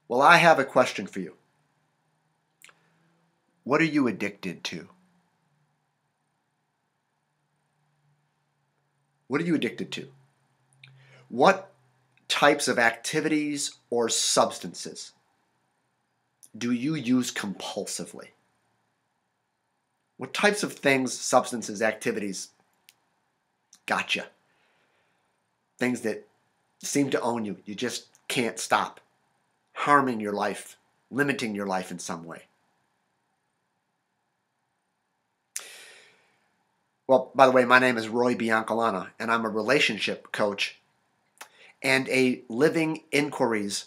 Well, I have a question for you. What are you addicted to? What are you addicted to? What types of activities or substances do you use compulsively? What types of things, substances, activities gotcha? Things that seem to own you. You just can't stop. Harming your life, limiting your life in some way. Well, by the way, my name is Roy Biancalana, and I'm a relationship coach and a Living Inquiries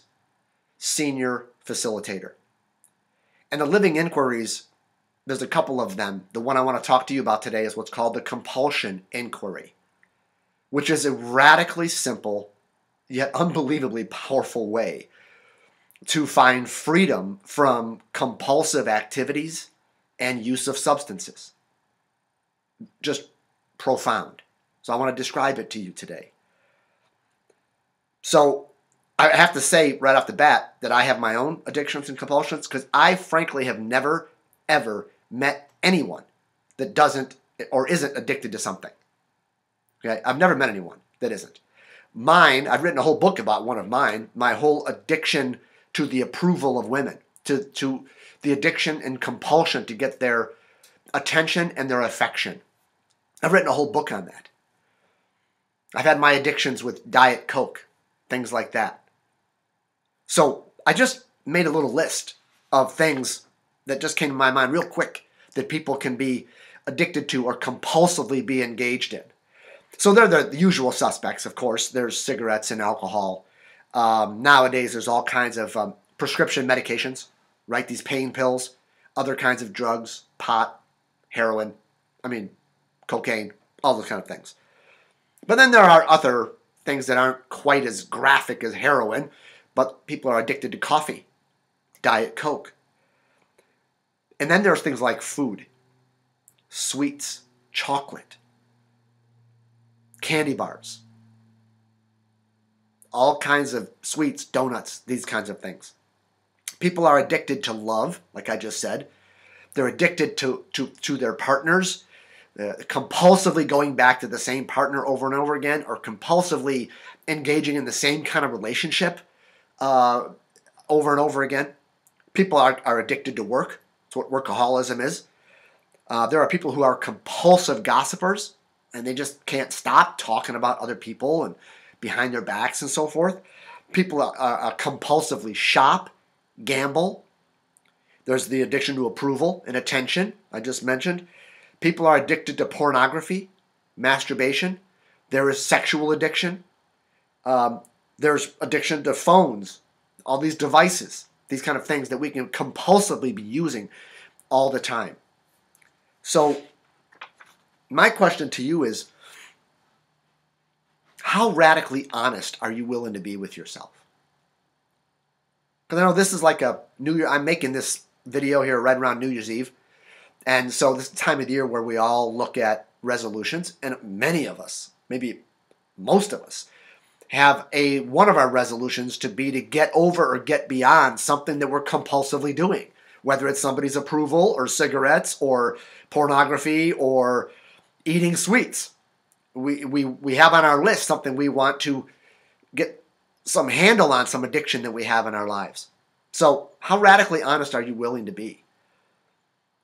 senior facilitator. And the Living Inquiries, there's a couple of them. The one I want to talk to you about today is what's called the Compulsion Inquiry, which is a radically simple yet unbelievably powerful way to find freedom from compulsive activities and use of substances. Just profound. So I want to describe it to you today. So I have to say right off the bat that I have my own addictions and compulsions because I frankly have never, ever met anyone that doesn't or isn't addicted to something. Okay? I've never met anyone that isn't. Mine, I've written a whole book about one of mine, my whole addiction to the approval of women, to the addiction and compulsion to get their attention and their affection. I've written a whole book on that. I've had my addictions with Diet Coke, things like that. So I just made a little list of things that just came to my mind real quick that people can be addicted to or compulsively be engaged in. So they're the usual suspects, of course. There's cigarettes and alcohol. Nowadays, there's all kinds of prescription medications, right? These pain pills, other kinds of drugs, pot, heroin, cocaine, all those kind of things. But then there are other things that aren't quite as graphic as heroin, but people are addicted to coffee, Diet Coke. And then there's things like food, sweets, chocolate, candy bars, all kinds of sweets, donuts, these kinds of things. People are addicted to love, like I just said. They're addicted to their partners, compulsively going back to the same partner over and over again, or compulsively engaging in the same kind of relationship over and over again. People are addicted to work. That's what workaholism is. There are people who are compulsive gossipers, and they just can't stop talking about other people and behind their backs and so forth. People are compulsively shop, gamble. There's the addiction to approval and attention I just mentioned. People are addicted to pornography, masturbation. There is sexual addiction. There's addiction to phones, all these devices, these kind of things that we can compulsively be using all the time. So my question to you is, how radically honest are you willing to be with yourself? Because I know this is like a New Year. I'm making this video here right around New Year's Eve. And so this is the time of the year where we all look at resolutions. And many of us, maybe most of us, have one of our resolutions to be to get over or get beyond something that we're compulsively doing. Whether it's somebody's approval or cigarettes or pornography or eating sweets. We have on our list something we want to get some handle on, some addiction that we have in our lives. So how radically honest are you willing to be?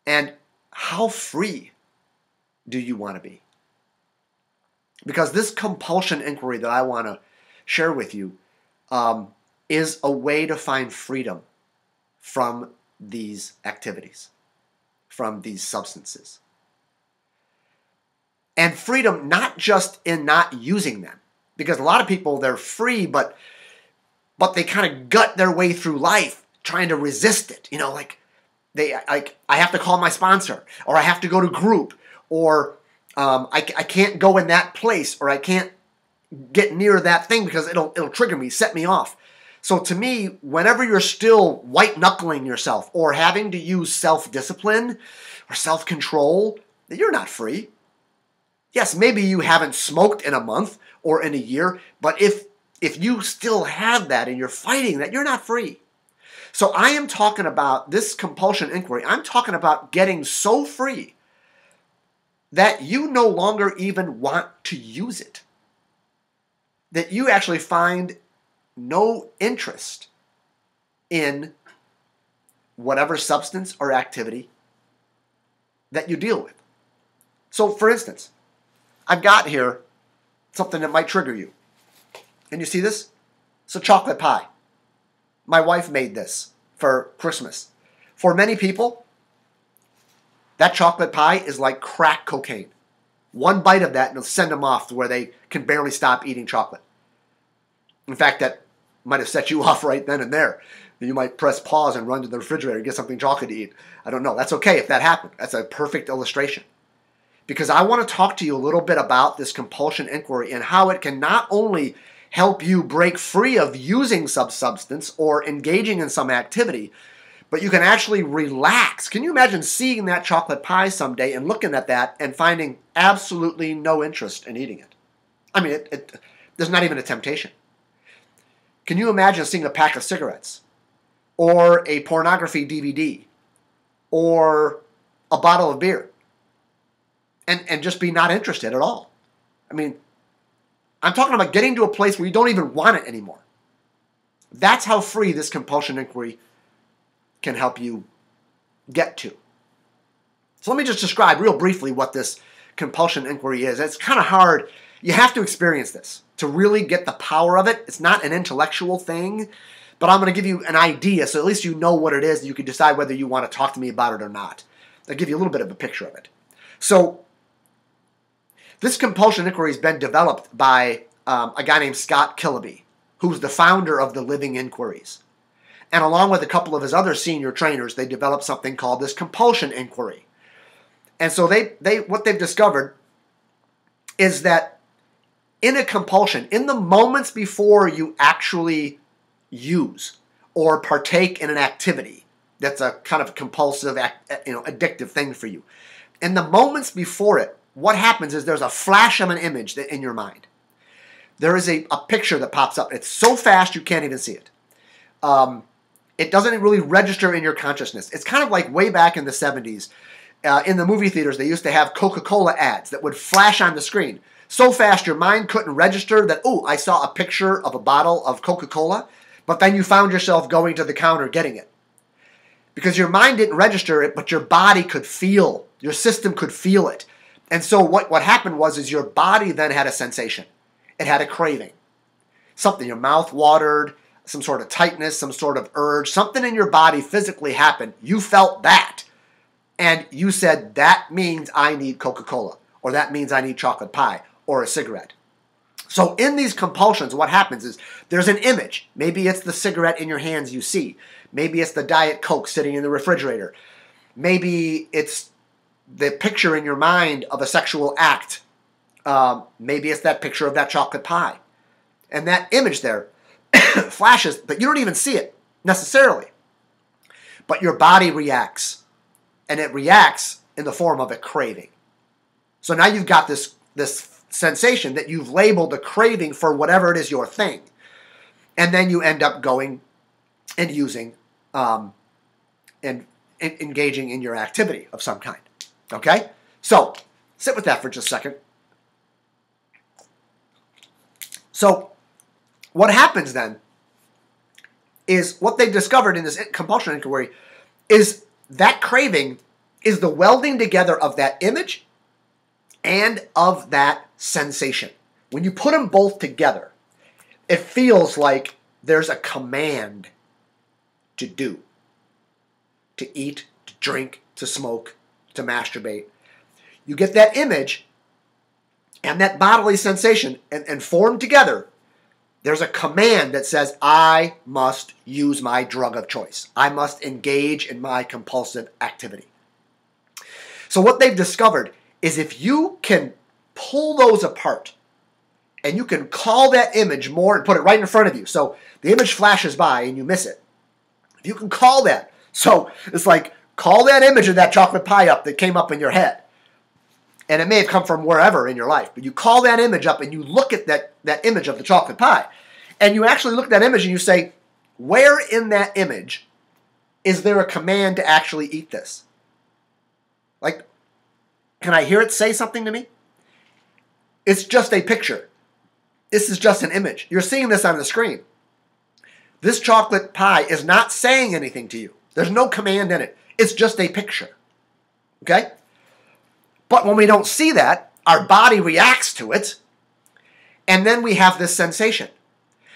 And how free do you want to be? Because this compulsion inquiry that I want to share with you is a way to find freedom from these activities, from these substances. And freedom not just in not using them. Because a lot of people, they're free, but they kind of gut their way through life trying to resist it. You know, like I have to call my sponsor, or I have to go to group, or I can't go in that place, or I can't get near that thing because it'll trigger me, set me off. So to me, whenever you're still white-knuckling yourself or having to use self-discipline or self-control, you're not free. Yes, maybe you haven't smoked in a month or in a year, but if you still have that and you're fighting that, you're not free. So I am talking about this compulsion inquiry. I'm talking about getting so free that you no longer even want to use it. That you actually find no interest in whatever substance or activity that you deal with. So, for instance, I've got here something that might trigger you. And you see this? It's a chocolate pie. My wife made this for Christmas. For many people, that chocolate pie is like crack cocaine. One bite of that and it'll send them off to where they can barely stop eating chocolate. In fact, that might have set you off right then and there. You might press pause and run to the refrigerator and get something chocolate to eat. I don't know. That's okay if that happened. That's a perfect illustration. Because I want to talk to you a little bit about this compulsion inquiry and how it can not only help you break free of using some substance or engaging in some activity, but you can actually relax. Can you imagine seeing that chocolate pie someday and looking at that and finding absolutely no interest in eating it? I mean, there's not even a temptation. Can you imagine seeing a pack of cigarettes or a pornography DVD or a bottle of beer and just be not interested at all? I mean, I'm talking about getting to a place where you don't even want it anymore. That's how free this compulsion inquiry can help you get to. So let me just describe real briefly what this compulsion inquiry is. It's kind of hard. You have to experience this to really get the power of it. It's not an intellectual thing, but I'm going to give you an idea so at least you know what it is and you can decide whether you want to talk to me about it or not. I'll give you a little bit of a picture of it. So this compulsion inquiry has been developed by a guy named Scott Killaby, who's the founder of the Living Inquiries. And along with a couple of his other senior trainers, they developed something called this compulsion inquiry. And so what they've discovered is that in a compulsion, in the moments before you actually use or partake in an activity that's a kind of compulsive, addictive thing for you, in the moments before it, what happens is there's a flash of an image in your mind. There is a picture that pops up. It's so fast you can't even see it. It doesn't really register in your consciousness. It's kind of like way back in the 70s. In the movie theaters, they used to have Coca-Cola ads that would flash on the screen. So fast your mind couldn't register that, oh, I saw a picture of a bottle of Coca-Cola, but then you found yourself going to the counter getting it. Because your mind didn't register it, but your body could feel, your system could feel it. And so what happened was your body then had a sensation. It had a craving. Something, your mouth watered, some sort of tightness, some sort of urge, something in your body physically happened. You felt that. And you said, that means I need Coca-Cola, or that means I need chocolate pie, or a cigarette. So in these compulsions, what happens is there's an image. Maybe it's the cigarette in your hands you see. Maybe it's the Diet Coke sitting in the refrigerator. Maybe it's the picture in your mind of a sexual act. Maybe it's that picture of that chocolate pie. And that image there flashes, but you don't even see it necessarily. But your body reacts. And it reacts in the form of a craving. So now you've got this sensation that you've labeled a craving for whatever it is your thing. And then you end up going and using and engaging in your activity of some kind. Okay? So, sit with that for just a second. So, what happens then is what they've discovered in this compulsion inquiry is that craving is the welding together of that image and of that sensation. When you put them both together, it feels like there's a command to do, to eat, to drink, to smoke, to masturbate. You get that image and that bodily sensation and formed together, there's a command that says, I must use my drug of choice. I must engage in my compulsive activity. So what they've discovered is if you can pull those apart and you can call that image more and put it right in front of you. So the image flashes by and you miss it. If you can call that. So it's like, call that image of that chocolate pie up that came up in your head. And it may have come from wherever in your life. But you call that image up and you look at that image of the chocolate pie. And you actually look at that image and you say, where in that image is there a command to actually eat this? Like, can I hear it say something to me? It's just a picture. This is just an image. You're seeing this on the screen. This chocolate pie is not saying anything to you. There's no command in it. It's just a picture. Okay? But when we don't see that, our body reacts to it, and then we have this sensation.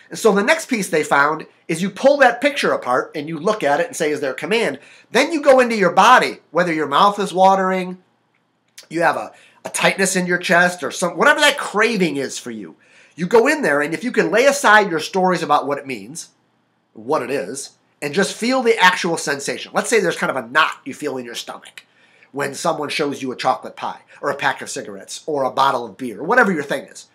And so the next piece they found is you pull that picture apart and you look at it and say, is there a command? Then you go into your body, whether your mouth is watering, you have a tightness in your chest, or whatever that craving is for you. You go in there, and if you can lay aside your stories about what it means, what it is, and just feel the actual sensation. Let's say there's kind of a knot you feel in your stomach when someone shows you a chocolate pie or a pack of cigarettes or a bottle of beer or whatever your thing is.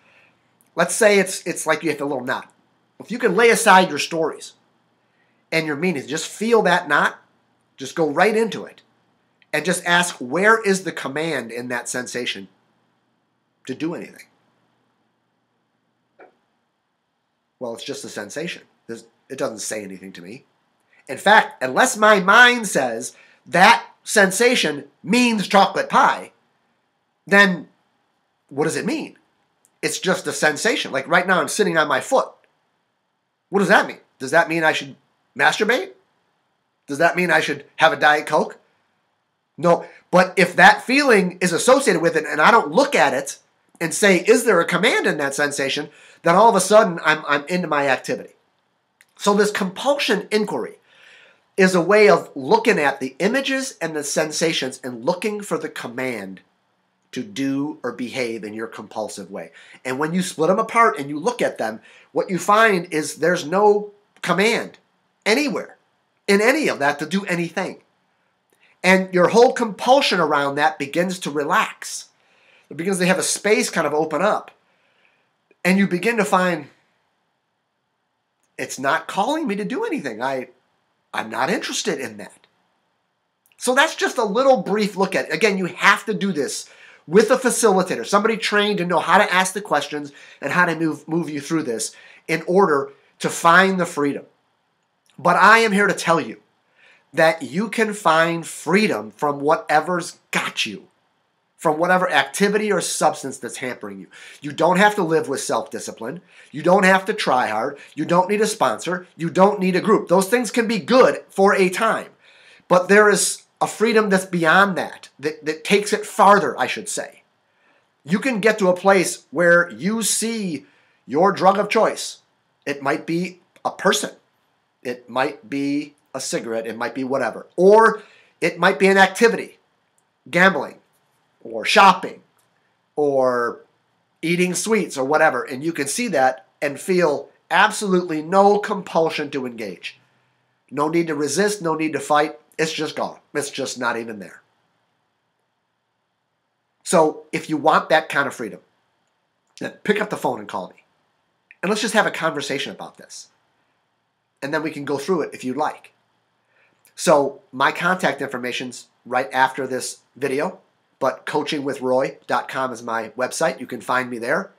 Let's say it's like you have a little knot. If you can lay aside your stories and your meanings, just feel that knot, just go right into it, and just ask, where is the command in that sensation to do anything? Well, it's just a sensation. It doesn't say anything to me. In fact, unless my mind says that sensation means chocolate pie, then what does it mean? It's just a sensation. Like right now I'm sitting on my foot. What does that mean? Does that mean I should masturbate? Does that mean I should have a Diet Coke? No, but if that feeling is associated with it and I don't look at it and say, is there a command in that sensation, then all of a sudden I'm into my activity. So this compulsion inquiry is a way of looking at the images and the sensations and looking for the command to do or behave in your compulsive way. And when you split them apart and you look at them, what you find is there's no command anywhere in any of that to do anything. And your whole compulsion around that begins to relax. It begins to have a space kind of open up. And you begin to find it's not calling me to do anything. I'm not interested in that. So that's just a little brief look at it. Again, you have to do this with a facilitator, somebody trained to know how to ask the questions and how to move you through this in order to find the freedom. But I am here to tell you that you can find freedom from whatever's got you, from whatever activity or substance that's hampering you. You don't have to live with self-discipline. You don't have to try hard. You don't need a sponsor. You don't need a group. Those things can be good for a time. But there is a freedom that's beyond that takes it farther, I should say. You can get to a place where you see your drug of choice. It might be a person. It might be a cigarette. It might be whatever. Or it might be an activity, gambling, or shopping, or eating sweets, or whatever. And you can see that and feel absolutely no compulsion to engage. No need to resist, no need to fight. It's just gone. It's just not even there. So if you want that kind of freedom, then pick up the phone and call me. And let's just have a conversation about this. And then we can go through it if you'd like. So my contact information's right after this video, but CoachingWithRoy.com is my website. You can find me there.